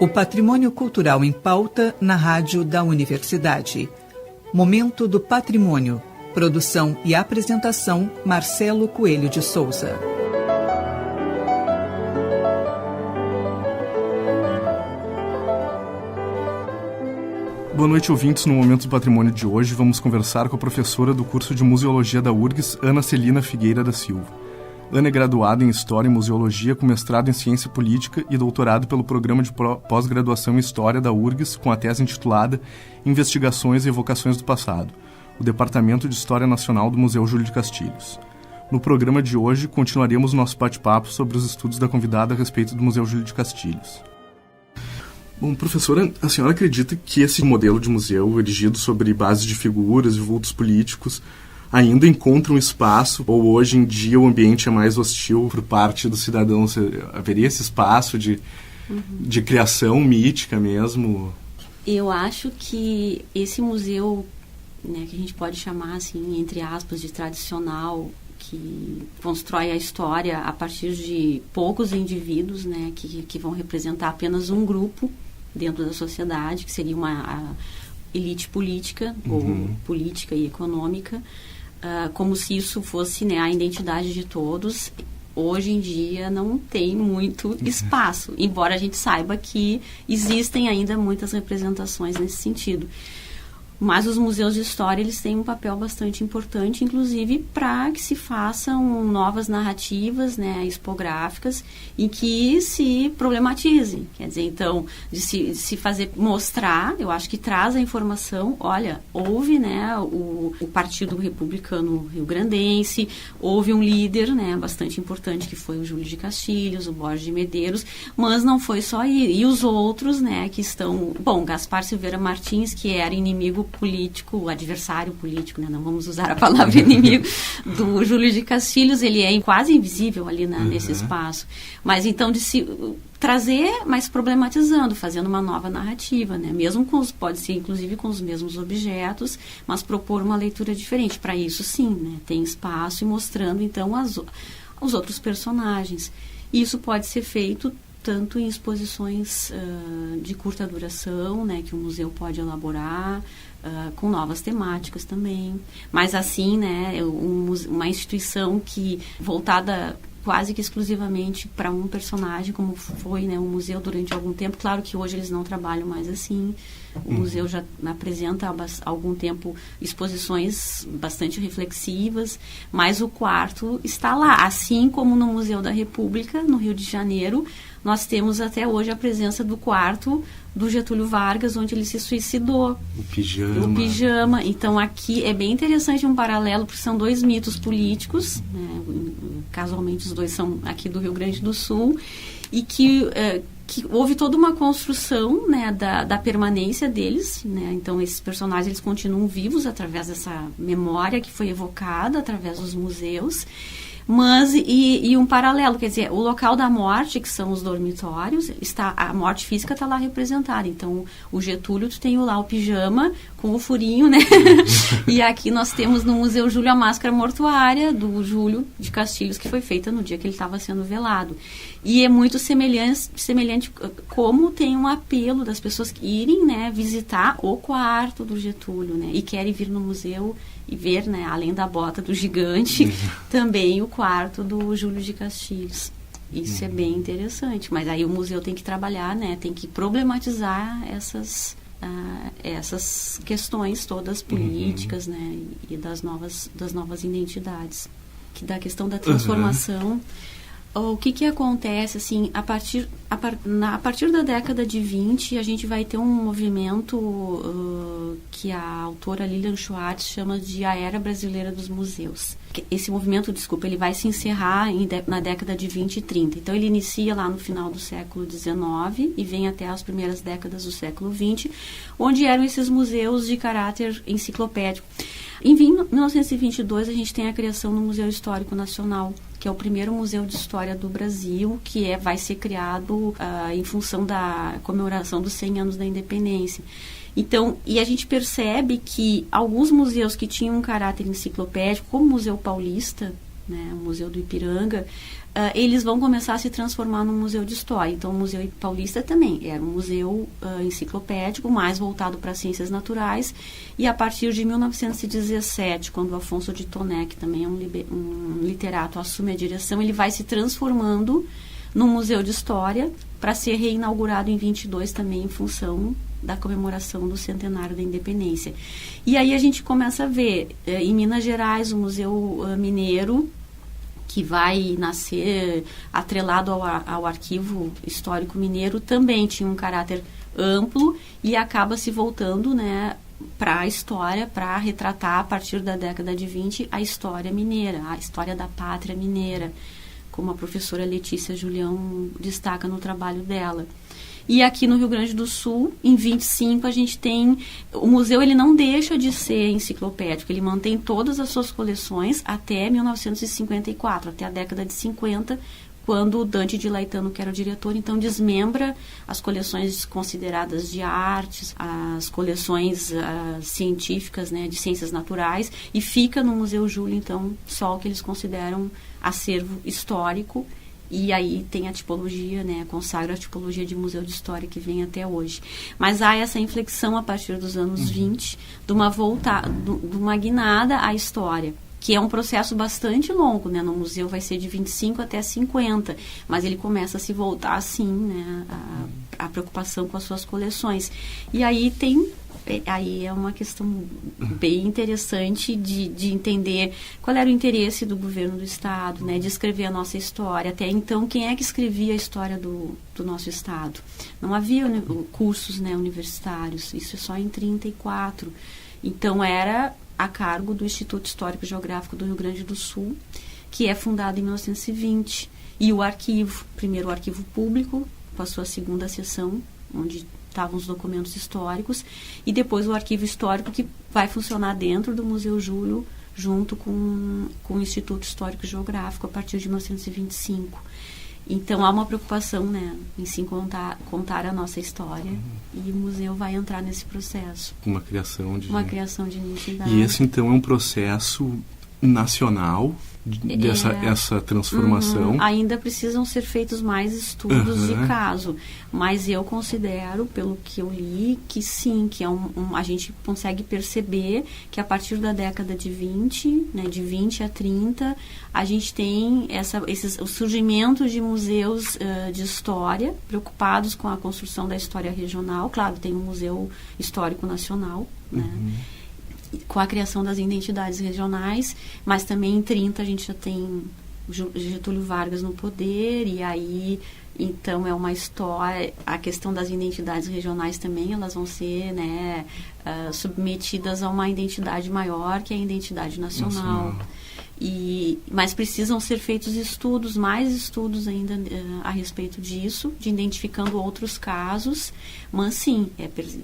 O patrimônio cultural em pauta na rádio da Universidade. Momento do Patrimônio. Produção e apresentação, Marcelo Coelho de Souza. Boa noite, ouvintes. No Momento do Patrimônio de hoje, vamos conversar com a professora do curso de Museologia da URGS, Ana Celina Figueira da Silva. Ana é graduada em História e Museologia com mestrado em Ciência Política e doutorado pelo Programa de Pós-Graduação em História da URGS, com a tese intitulada Investigações e Evocações do Passado, o Departamento de História Nacional do Museu Júlio de Castilhos. No programa de hoje, continuaremos nosso bate-papo sobre os estudos da convidada a respeito do Museu Júlio de Castilhos. Bom, professora, a senhora acredita que esse modelo de museu, erigido sobre bases de figuras e vultos políticos, ainda encontra um espaço, ou hoje em dia o ambiente é mais hostil por parte dos cidadãos? Haveria esse espaço de criação mítica mesmo? Eu acho que esse museu, né, que a gente pode chamar, assim, entre aspas, de tradicional, que constrói a história a partir de poucos indivíduos, né, que vão representar apenas um grupo dentro da sociedade, que seria a elite política, ou política e econômica, como se isso fosse, né, a identidade de todos. Hoje em dia não tem muito espaço, embora a gente saiba que existem ainda muitas representações nesse sentido. Mas os museus de história, eles têm um papel bastante importante, inclusive para que se façam novas narrativas, né, expográficas, em que se problematize. Quer dizer, então, de se fazer mostrar, eu acho que traz a informação, olha, houve, né, o Partido Republicano Rio-Grandense, houve um líder, né, bastante importante, que foi o Júlio de Castilhos, o Borges de Medeiros, mas não foi só ele. E os outros, né, que estão... Bom, Gaspar Silveira Martins, que era inimigo político, adversário político, né? Não vamos usar a palavra inimigo, do Júlio de Castilhos, ele é quase invisível ali nesse espaço. Mas então de se trazer, mas problematizando, fazendo uma nova narrativa, né? Mesmo pode ser inclusive com os mesmos objetos, mas propor uma leitura diferente. Para isso, sim, né? Tem espaço e mostrando então os outros personagens. Isso pode ser feito tanto em exposições de curta duração, né, que o museu pode elaborar, com novas temáticas também. Mas assim, né, uma instituição que voltada quase que exclusivamente para um personagem, como foi, né, o museu durante algum tempo. Claro que hoje eles não trabalham mais assim. O museu já apresenta há algum tempo exposições bastante reflexivas, mas o quarto está lá. Assim como no Museu da República, no Rio de Janeiro, nós temos até hoje a presença do quarto do Getúlio Vargas, onde ele se suicidou. O pijama. Então, aqui é bem interessante um paralelo, porque são dois mitos políticos, né? Casualmente os dois são aqui do Rio Grande do Sul, e que houve toda uma construção, né, da permanência deles, né? Então esses personagens, eles continuam vivos através dessa memória que foi evocada através dos museus, mas e um paralelo, quer dizer, o local da morte, que são os dormitórios, a morte física está lá representada. Então o Getúlio, tu tem lá o pijama com o furinho, né? E aqui nós temos no Museu Júlio a máscara mortuária do Júlio de Castilhos, que foi feita no dia que ele estava sendo velado. E é muito semelhante como tem um apelo das pessoas que irem, né, visitar o quarto do Getúlio, né, e querem vir no museu e ver, né, além da bota do gigante, também o quarto do Júlio de Castilhos. Isso é bem interessante, mas aí o museu tem que trabalhar, né, tem que problematizar essas questões todas políticas, né, e das novas identidades, que da questão da transformação. O que acontece, assim, a partir da década de 20, a gente vai ter um movimento que a autora Lilian Schwartz chama de a Era Brasileira dos Museus. Esse movimento, ele vai se encerrar na década de 20 e 30. Então, ele inicia lá no final do século XIX e vem até as primeiras décadas do século XX, onde eram esses museus de caráter enciclopédico. Em 1922, a gente tem a criação do Museu Histórico Nacional, que é o primeiro museu de história do Brasil, que vai ser criado em função da comemoração dos 100 anos da independência. Então, e a gente percebe que alguns museus que tinham um caráter enciclopédico, como o Museu Paulista, né, o Museu do Ipiranga, eles vão começar a se transformar num museu de história. Então, o Museu Paulista também era um museu enciclopédico, mais voltado para ciências naturais, e a partir de 1917, quando o Afonso de Toné, que também é um literato, assume a direção, ele vai se transformando num museu de história, para ser reinaugurado em 22 também, em função da comemoração do centenário da independência. E aí a gente começa a ver, em Minas Gerais, o Museu Mineiro, que vai nascer atrelado ao Arquivo Histórico Mineiro, também tinha um caráter amplo e acaba se voltando, né, para a história, para retratar, a partir da década de 20, a história mineira, a história da pátria mineira, como a professora Letícia Julião destaca no trabalho dela. E aqui no Rio Grande do Sul, em 25, a gente tem... O museu, ele não deixa de ser enciclopédico, ele mantém todas as suas coleções até 1954, até a década de 50, quando o Dante de Laetano, que era o diretor, então desmembra as coleções consideradas de artes, as coleções científicas, né, de ciências naturais, e fica no Museu Júlio, então, só o que eles consideram acervo histórico. E aí tem a tipologia, né, consagra a tipologia de museu de história que vem até hoje. Mas há essa inflexão a partir dos anos 20, de uma guinada à história, que é um processo bastante longo, né? No museu vai ser de 25 até 50, mas ele começa a se voltar, assim, né, a preocupação com as suas coleções. E aí aí é uma questão bem interessante de entender qual era o interesse do governo do Estado, né, de escrever a nossa história. Até então, quem é que escrevia a história do nosso Estado? Não havia cursos, né, universitários, isso é só em 34. Então, era a cargo do Instituto Histórico e Geográfico do Rio Grande do Sul, que é fundado em 1920. E o arquivo, primeiro o arquivo público, com a sua segunda seção, onde estavam os documentos históricos, e depois o arquivo histórico, que vai funcionar dentro do Museu Júlio, junto com o Instituto Histórico e Geográfico, a partir de 1925. Então, há uma preocupação, né, em se contar a nossa história, e o museu vai entrar nesse processo. Uma criação de identidade. E esse, então, é um processo nacional essa transformação. Ainda precisam ser feitos mais estudos de caso, mas eu considero, pelo que eu li, que sim, que a gente consegue perceber que a partir da década de 20, né, de 20 a 30, a gente tem o surgimento de museus de história, preocupados com a construção da história regional. Claro, tem um Museu Histórico Nacional, né, com a criação das identidades regionais, mas também em 30 a gente já tem Getúlio Vargas no poder, e aí, então, é uma história, a questão das identidades regionais também, elas vão ser, né, submetidas a uma identidade maior, que é a identidade nacional. Mas precisam ser feitos mais estudos ainda a respeito disso, de identificando outros casos, mas sim,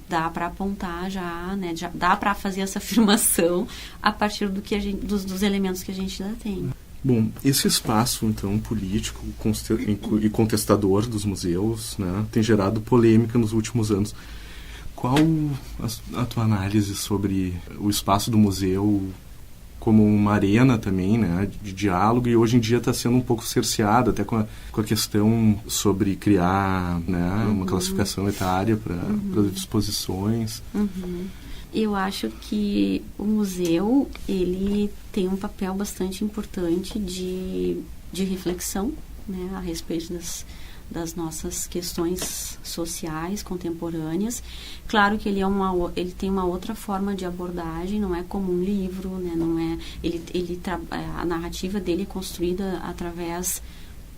dá para apontar já, né, já dá para fazer essa afirmação a partir dos elementos que a gente já tem. Bom, esse espaço, então, político e contestador dos museus, né, tem gerado polêmica nos últimos anos. Qual a tua análise sobre o espaço do museu como uma arena também, né, de diálogo, e hoje em dia está sendo um pouco cerceada, até com a questão sobre criar, né, uma classificação etária para as exposições? Eu acho que o museu, ele tem um papel bastante importante de reflexão, né, a respeito das nossas questões sociais contemporâneas. Claro que ele tem uma outra forma de abordagem, não é como um livro, né, não é, a narrativa dele é construída através,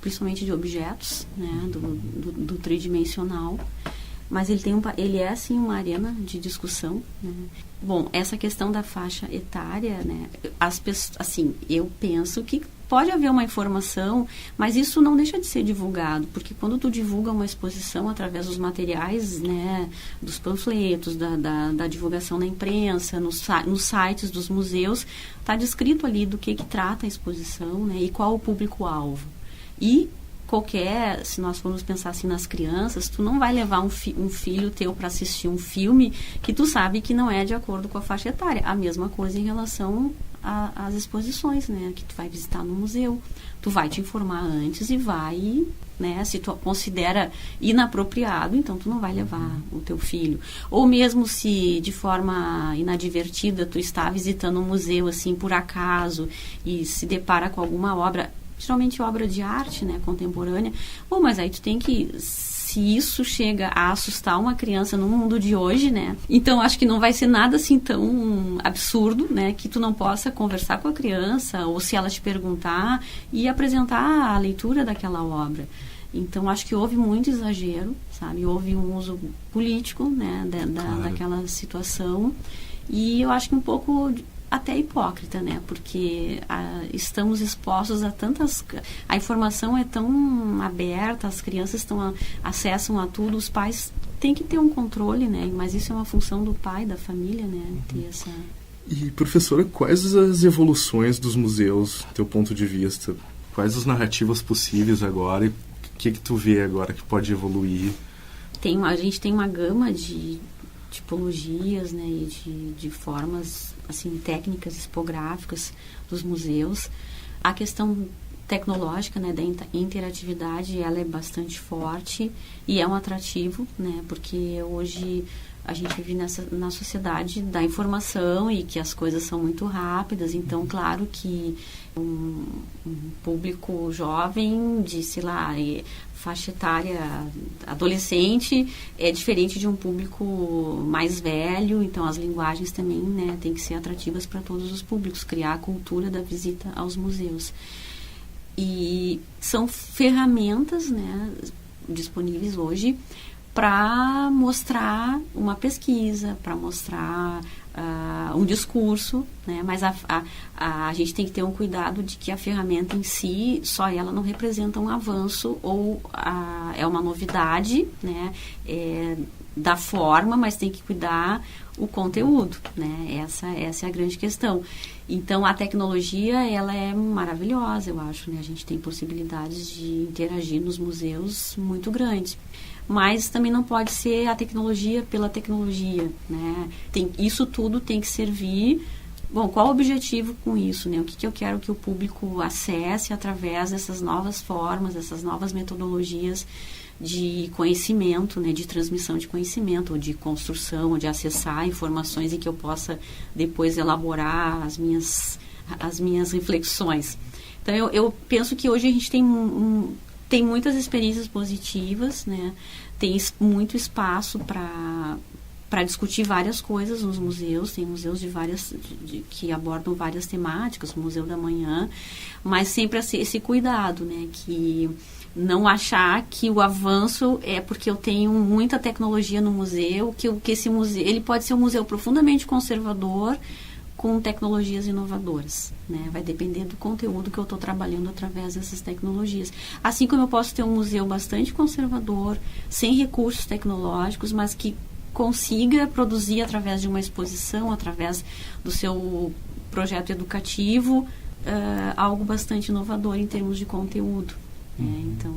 principalmente, de objetos, né, do tridimensional. Mas ele é, assim, uma arena de discussão, né? Bom, essa questão da faixa etária, né, as pessoas, assim, eu penso que pode haver uma informação, mas isso não deixa de ser divulgado, porque quando tu divulga uma exposição através dos materiais, né, dos panfletos, da divulgação na imprensa, nos sites dos museus, está descrito ali do que trata a exposição, né, e qual o público-alvo. E se nós formos pensar assim nas crianças, tu não vai levar um filho teu para assistir um filme que tu sabe que não é de acordo com a faixa etária. A mesma coisa em relação as exposições, né, que tu vai visitar no museu. Tu vai te informar antes e vai, né, se tu considera inapropriado, então tu não vai levar o teu filho. Ou mesmo se de forma inadvertida tu está visitando um museu assim por acaso e se depara com alguma obra, geralmente obra de arte, né, contemporânea. Bom, mas aí tu tem que, se isso chega a assustar uma criança no mundo de hoje, né, então acho que não vai ser nada assim tão absurdo, né, que tu não possa conversar com a criança, ou se ela te perguntar, e apresentar a leitura daquela obra. Então acho que houve muito exagero, sabe, houve um uso político, né, daquela situação, e eu acho que um pouco até hipócrita, né? Porque estamos expostos a tantas... A informação é tão aberta, as crianças acessam a tudo, os pais têm que ter um controle, né? Mas isso é uma função do pai, da família, né? Ter essa... E, professora, quais as evoluções dos museus, do teu ponto de vista? Quais as narrativas possíveis agora? E o que tu vê agora que pode evoluir? A gente tem uma gama de tipologias, né? E de formas... assim, técnicas expográficas dos museus. A questão tecnológica, né, da interatividade, ela é bastante forte e é um atrativo, né, porque hoje a gente vive na sociedade da informação e que as coisas são muito rápidas, então, claro que um público jovem de, sei lá, faixa etária adolescente é diferente de um público mais velho, então as linguagens também, né, tem que ser atrativas para todos os públicos, criar a cultura da visita aos museus. E são ferramentas, né, disponíveis hoje para mostrar uma pesquisa, para mostrar um discurso, né? Mas a gente tem que ter um cuidado de que a ferramenta em si, só ela não representa um avanço ou é uma novidade, né? Da forma, mas tem que cuidar o conteúdo, né? Essa é a grande questão. Então, a tecnologia, ela é maravilhosa, eu acho, né? A gente tem possibilidades de interagir nos museus muito grandes. Mas também não pode ser a tecnologia pela tecnologia, né? Isso tudo tem que servir... Bom, qual o objetivo com isso, né? O que eu quero que o público acesse através dessas novas formas, dessas novas metodologias de conhecimento, né? De transmissão de conhecimento, ou de construção, ou de acessar informações em que eu possa depois elaborar as minhas reflexões. Então, eu penso que hoje a gente tem muitas experiências positivas, né? Tem muito espaço para discutir várias coisas nos museus. Tem museus que abordam várias temáticas, o Museu da Manhã, mas sempre esse cuidado, né? Que não achar que o avanço é porque eu tenho muita tecnologia no museu, que esse museu, ele pode ser um museu profundamente conservador, com tecnologias inovadoras, né? Vai depender do conteúdo que eu estou trabalhando através dessas tecnologias. Assim como eu posso ter um museu bastante conservador, sem recursos tecnológicos, mas que consiga produzir através de uma exposição, através do seu projeto educativo, algo bastante inovador em termos de conteúdo. Então,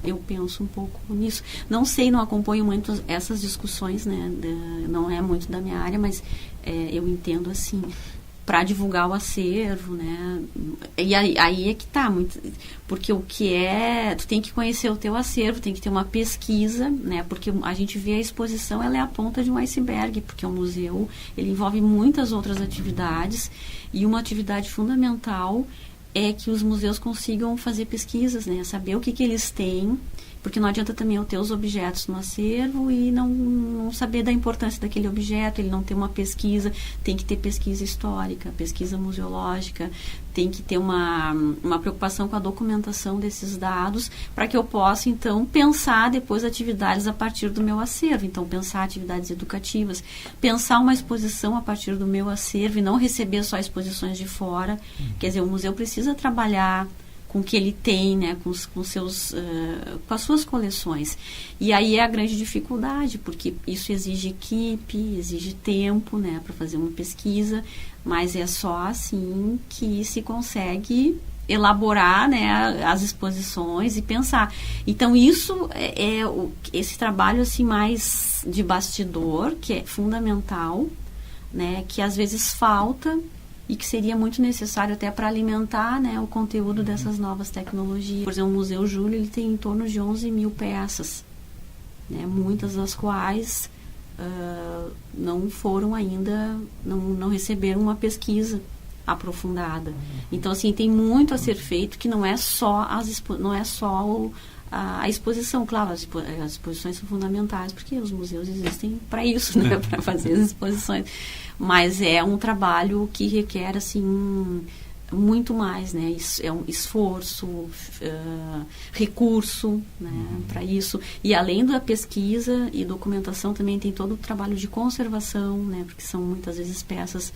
eu penso um pouco nisso. Não sei, não acompanho muito essas discussões, né? Não é muito da minha área, mas eu entendo assim, para divulgar o acervo, né? E aí é que tá, porque o que tu tem que conhecer o teu acervo, tem que ter uma pesquisa, né? Porque a gente vê a exposição, ela é a ponta de um iceberg, porque o museu, ele envolve muitas outras atividades, e uma atividade fundamental é que os museus consigam fazer pesquisas, né? Saber o que eles têm, porque não adianta também eu ter os objetos no acervo e não saber da importância daquele objeto, ele não ter uma pesquisa. Tem que ter pesquisa histórica, pesquisa museológica, tem que ter uma preocupação com a documentação desses dados, para que eu possa, então, pensar depois atividades a partir do meu acervo. Então, pensar atividades educativas, pensar uma exposição a partir do meu acervo e não receber só exposições de fora. Quer dizer, o museu precisa trabalhar com o que ele tem, né, com as suas coleções. E aí é a grande dificuldade, porque isso exige equipe, exige tempo, né, para fazer uma pesquisa, mas é só assim que se consegue elaborar, né, as exposições e pensar. Então, isso esse trabalho assim, mais de bastidor, que é fundamental, né, que às vezes falta e que seria muito necessário até para alimentar, né, o conteúdo dessas novas tecnologias. Por exemplo, o Museu Júlio ele tem em torno de 11 mil peças, né, muitas das quais não foram ainda, não receberam uma pesquisa aprofundada. Então, assim, tem muito a ser feito, que não é só a exposição. Claro, as exposições são fundamentais, porque os museus existem para isso, né, para fazer as exposições. Mas é um trabalho que requer, assim, muito mais, né? É um esforço, recurso, né, para isso. E além da pesquisa e documentação, também tem todo o trabalho de conservação, né, porque são muitas vezes peças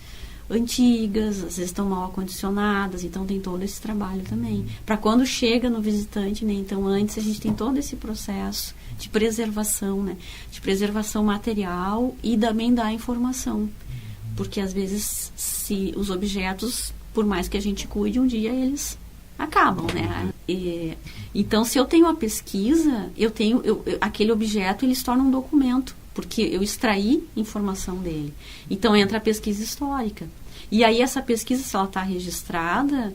antigas, às vezes estão mal acondicionadas, então tem todo esse trabalho também. Para quando chega no visitante, né? Então antes a gente tem todo esse processo de preservação, né? De preservação material e também da informação. Porque às vezes se os objetos, por mais que a gente cuide, um dia eles acabam, né? Então se eu tenho a pesquisa, aquele objeto ele se torna um documento, porque eu extraí informação dele. Então entra a pesquisa histórica. E aí essa pesquisa, se ela está registrada,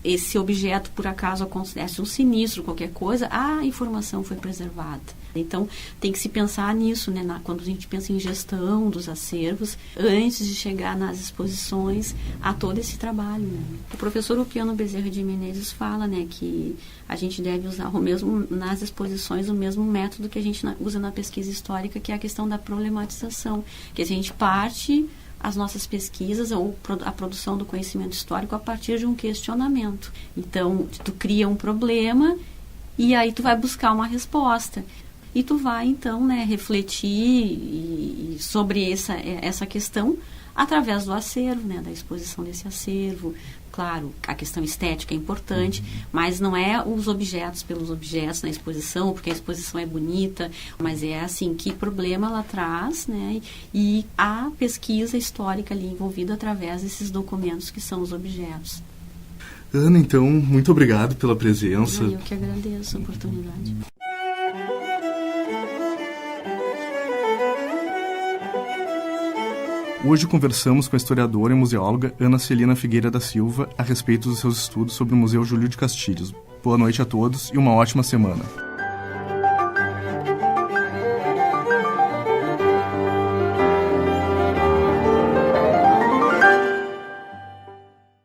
esse objeto por acaso acontece um sinistro, qualquer coisa, a informação foi preservada. Então tem que se pensar nisso, né, quando a gente pensa em gestão dos acervos, antes de chegar nas exposições, há todo esse trabalho, né? O professor Upiano Bezerra de Menezes fala, né, que a gente deve usar o mesmo, nas exposições, o mesmo método que a gente usa na pesquisa histórica, que é a questão da problematização, que a gente parte as nossas pesquisas ou a produção do conhecimento histórico a partir de um questionamento. Então, tu cria um problema e aí tu vai buscar uma resposta. E tu vai, então, né, refletir sobre essa questão através do acervo, né, da exposição desse acervo. Claro, a questão estética é importante, mas não é os objetos pelos objetos na exposição, porque a exposição é bonita, mas é assim, que problema ela traz, né, e a pesquisa histórica ali envolvida através desses documentos que são os objetos. Ana, então, muito obrigado pela presença. Eu que agradeço a oportunidade. Hoje conversamos com a historiadora e museóloga Ana Celina Figueira da Silva a respeito dos seus estudos sobre o Museu Júlio de Castilhos. Boa noite a todos e uma ótima semana.